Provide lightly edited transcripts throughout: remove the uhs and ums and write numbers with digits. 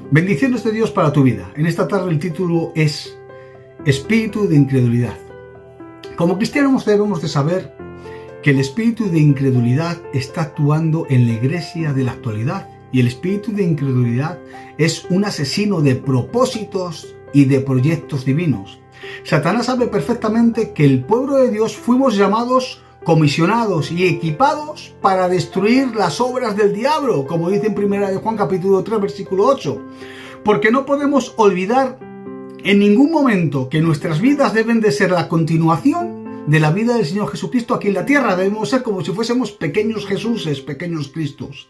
Bendiciones de Dios para tu vida. En esta tarde el título es Espíritu de incredulidad. Como cristianos debemos de saber que el espíritu de incredulidad está actuando en la iglesia de la actualidad, y el espíritu de incredulidad es un asesino de propósitos y de proyectos divinos. Satanás sabe perfectamente que el pueblo de Dios fuimos llamados, comisionados y equipados para destruir las obras del diablo, como dice en 1 Juan capítulo 3 versículo 8, porque no podemos olvidar en ningún momento que nuestras vidas deben de ser la continuación de la vida del Señor Jesucristo aquí en la tierra. Debemos ser como si fuésemos pequeños Jesuses, pequeños Cristos.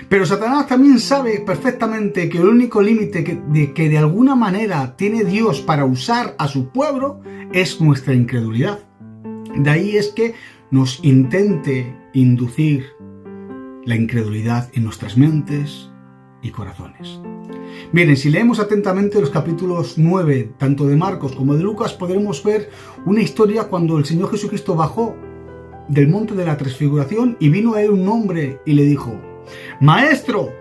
Pero Satanás también sabe perfectamente que el único límite que de alguna manera tiene Dios para usar a su pueblo es nuestra incredulidad. De ahí es que nos intente inducir la incredulidad en nuestras mentes y corazones. Miren, si leemos atentamente los capítulos 9, tanto de Marcos como de Lucas, podremos ver una historia cuando el Señor Jesucristo bajó del monte de la transfiguración y vino a él un hombre y le dijo: Maestro,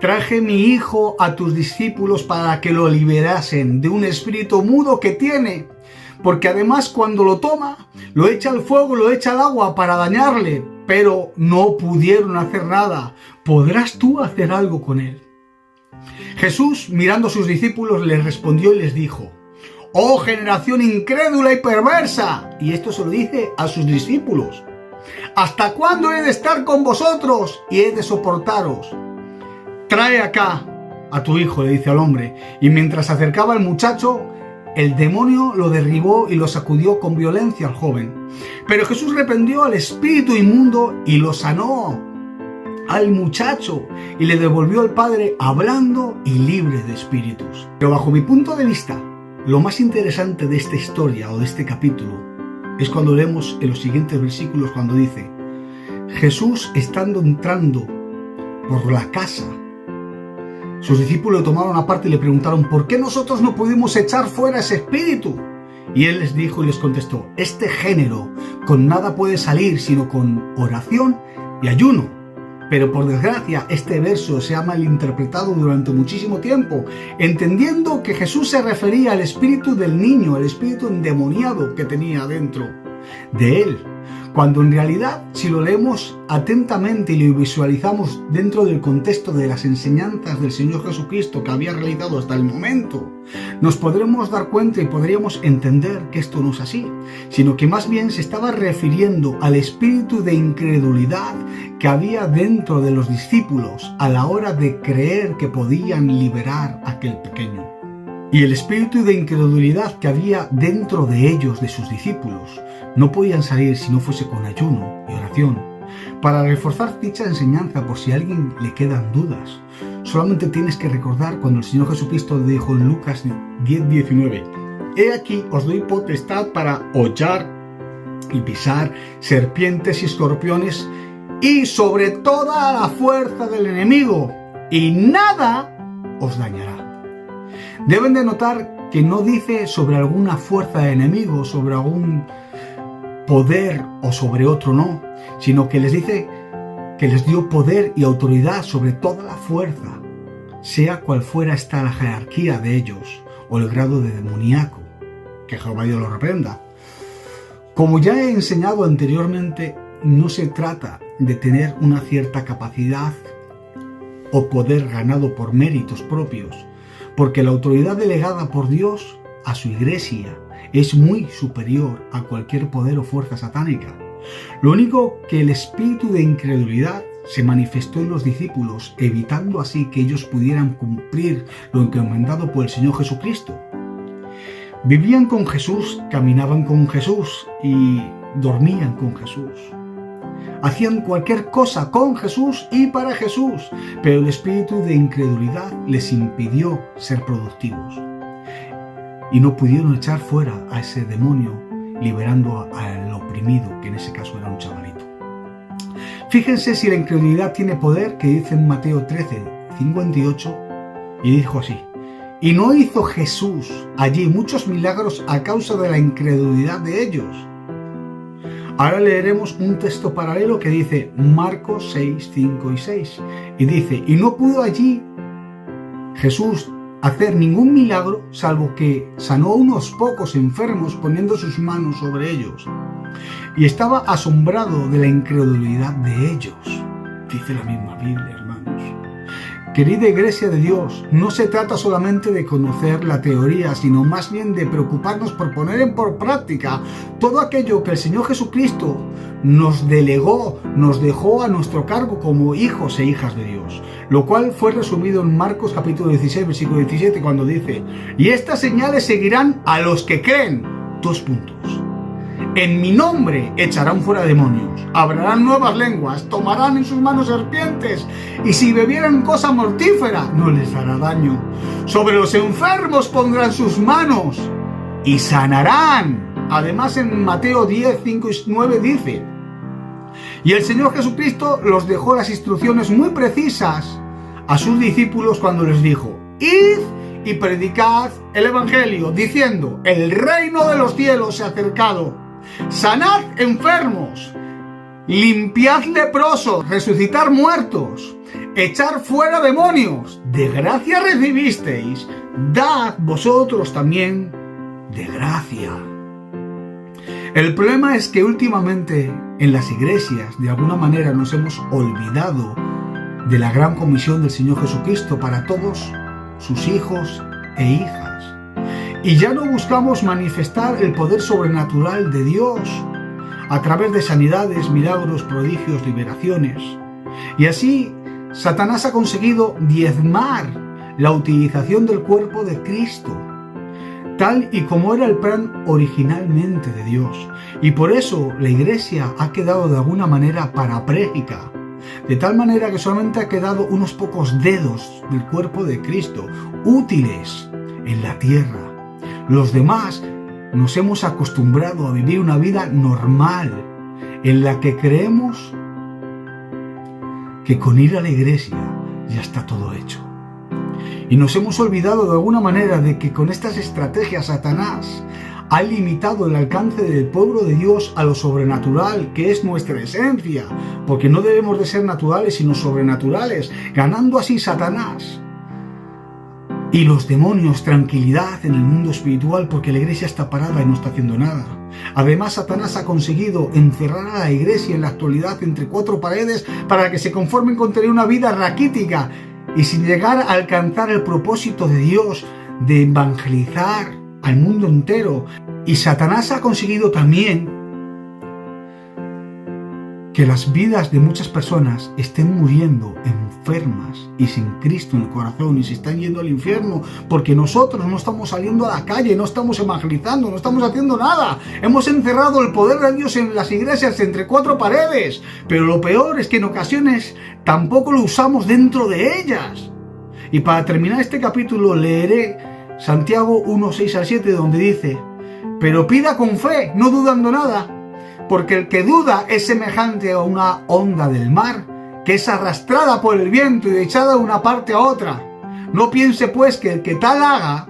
traje mi hijo a tus discípulos para que lo liberasen de un espíritu mudo que tiene, porque además cuando lo toma, lo echa al fuego, lo echa al agua para dañarle, pero no pudieron hacer nada. ¿Podrás tú hacer algo con él? Jesús, mirando a sus discípulos, les respondió y les dijo: ¡Oh generación incrédula y perversa! Y esto se lo dice a sus discípulos. ¿Hasta cuándo he de estar con vosotros y he de soportaros? Trae acá a tu hijo, le dice al hombre. Y mientras se acercaba el muchacho, el demonio lo derribó y lo sacudió con violencia al joven. Pero Jesús reprendió al espíritu inmundo y lo sanó al muchacho y le devolvió al padre hablando y libre de espíritus. Pero bajo mi punto de vista, lo más interesante de esta historia o de este capítulo es cuando leemos en los siguientes versículos, cuando dice: Jesús, estando entrando por la casa, sus discípulos lo tomaron aparte y le preguntaron: ¿por qué nosotros no pudimos echar fuera ese espíritu? Y él les dijo y les contestó: este género con nada puede salir sino con oración y ayuno. Pero por desgracia este verso se ha malinterpretado durante muchísimo tiempo, entendiendo que Jesús se refería al espíritu del niño, el espíritu endemoniado que tenía dentro de él, cuando en realidad, si lo leemos atentamente y lo visualizamos dentro del contexto de las enseñanzas del Señor Jesucristo que había realizado hasta el momento, nos podremos dar cuenta y podríamos entender que esto no es así, sino que más bien se estaba refiriendo al espíritu de incredulidad que había dentro de los discípulos a la hora de creer que podían liberar a aquel pequeño. Y el espíritu de incredulidad que había dentro de ellos, de sus discípulos, no podían salir si no fuese con ayuno y oración. Para reforzar dicha enseñanza, por si a alguien le quedan dudas, solamente tienes que recordar cuando el Señor Jesucristo dijo en Lucas 10:19: He aquí os doy potestad para hollar y pisar serpientes y escorpiones y sobre toda la fuerza del enemigo, y nada os dañará. Deben de notar que no dice sobre alguna fuerza de enemigo, sobre algún poder o sobre otro no, sino que les dice que les dio poder y autoridad sobre toda la fuerza, sea cual fuera esta la jerarquía de ellos o el grado de demoníaco, que Jehová Dios lo reprenda. Como ya he enseñado anteriormente, no se trata de tener una cierta capacidad o poder ganado por méritos propios, porque la autoridad delegada por Dios a su iglesia es muy superior a cualquier poder o fuerza satánica. Lo único que el espíritu de incredulidad se manifestó en los discípulos, evitando así que ellos pudieran cumplir lo encomendado por el Señor Jesucristo. Vivían con Jesús, caminaban con Jesús y dormían con Jesús. Hacían cualquier cosa con Jesús y para Jesús, pero el espíritu de incredulidad les impidió ser productivos. Y no pudieron echar fuera a ese demonio, liberando al oprimido, que en ese caso era un chavalito. Fíjense si la incredulidad tiene poder, que dice en Mateo 13:58, y dijo así: Y no hizo Jesús allí muchos milagros a causa de la incredulidad de ellos. Ahora leeremos un texto paralelo que dice Marcos 6, 5 y 6. Y dice: Y no pudo allí Jesús hacer ningún milagro salvo que sanó a unos pocos enfermos poniendo sus manos sobre ellos. Y estaba asombrado de la incredulidad de ellos. Dice la misma Biblia, hermanos. Querida Iglesia de Dios, no se trata solamente de conocer la teoría, sino más bien de preocuparnos por poner por práctica todo aquello que el Señor Jesucristo nos delegó, nos dejó a nuestro cargo como hijos e hijas de Dios. Lo cual fue resumido en Marcos capítulo 16, versículo 17, cuando dice: y estas señales seguirán a los que creen. 2 puntos. En mi nombre echarán fuera demonios, hablarán nuevas lenguas, tomarán en sus manos serpientes, y si bebieran cosa mortífera no les hará daño. Sobre los enfermos pondrán sus manos y sanarán. Además, en Mateo 10, 5 y 9 dice: y el Señor Jesucristo los dejó las instrucciones muy precisas a sus discípulos cuando les dijo: id y predicad el Evangelio, diciendo: el reino de los cielos se ha acercado. Sanad enfermos, limpiad leprosos, resucitar muertos, echar fuera demonios. De gracia recibisteis, dad vosotros también de gracia. El problema es que últimamente en las iglesias de alguna manera nos hemos olvidado de la gran comisión del Señor Jesucristo para todos sus hijos e hijas. Y ya no buscamos manifestar el poder sobrenatural de Dios a través de sanidades, milagros, prodigios, liberaciones. Y así Satanás ha conseguido diezmar la utilización del cuerpo de Cristo, tal y como era el plan originalmente de Dios. Y por eso la Iglesia ha quedado de alguna manera parapléjica, de tal manera que solamente ha quedado unos pocos dedos del cuerpo de Cristo útiles en la tierra. Los demás nos hemos acostumbrado a vivir una vida normal en la que creemos que con ir a la iglesia ya está todo hecho. Y nos hemos olvidado de alguna manera de que con estas estrategias Satanás ha limitado el alcance del pueblo de Dios a lo sobrenatural, que es nuestra esencia, porque no debemos de ser naturales sino sobrenaturales, ganando así Satanás y los demonios tranquilidad en el mundo espiritual, porque la iglesia está parada y no está haciendo nada. Además, Satanás ha conseguido encerrar a la iglesia en la actualidad entre 4 paredes para que se conformen con tener una vida raquítica y sin llegar a alcanzar el propósito de Dios de evangelizar al mundo entero. Y Satanás ha conseguido también que las vidas de muchas personas estén muriendo enfermas y sin Cristo en el corazón, y se están yendo al infierno porque nosotros no estamos saliendo a la calle, no estamos evangelizando, no estamos haciendo nada. Hemos encerrado el poder de Dios en las iglesias entre 4 paredes, pero lo peor es que en ocasiones tampoco lo usamos dentro de ellas. Y para terminar este capítulo leeré Santiago 1, 6 al 7, donde dice: pero pida con fe, no dudando nada, porque el que duda es semejante a una onda del mar, que es arrastrada por el viento y echada de una parte a otra. No piense pues que el que tal haga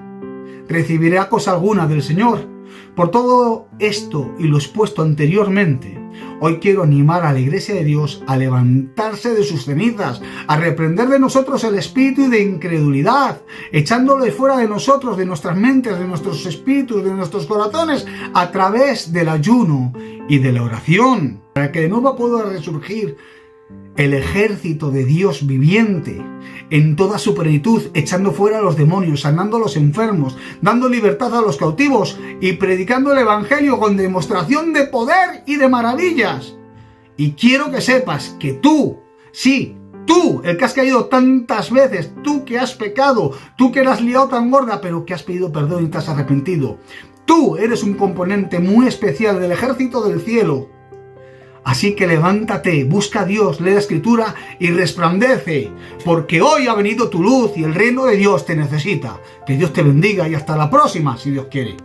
recibirá cosa alguna del Señor. Por todo esto y lo expuesto anteriormente, hoy quiero animar a la Iglesia de Dios a levantarse de sus cenizas, a reprender de nosotros el espíritu de incredulidad, echándolo de fuera de nosotros, de nuestras mentes, de nuestros espíritus, de nuestros corazones, a través del ayuno y de la oración, para que de nuevo pueda resurgir el ejército de Dios viviente en toda su plenitud, echando fuera a los demonios, sanando a los enfermos, dando libertad a los cautivos y predicando el evangelio con demostración de poder y de maravillas. Y quiero que sepas que tú, sí, tú, el que has caído tantas veces, tú que has pecado, tú que la has liado tan gorda, pero que has pedido perdón y te has arrepentido, tú eres un componente muy especial del ejército del cielo. Así que levántate, busca a Dios, lee la Escritura y resplandece, porque hoy ha venido tu luz y el reino de Dios te necesita. Que Dios te bendiga y hasta la próxima, si Dios quiere.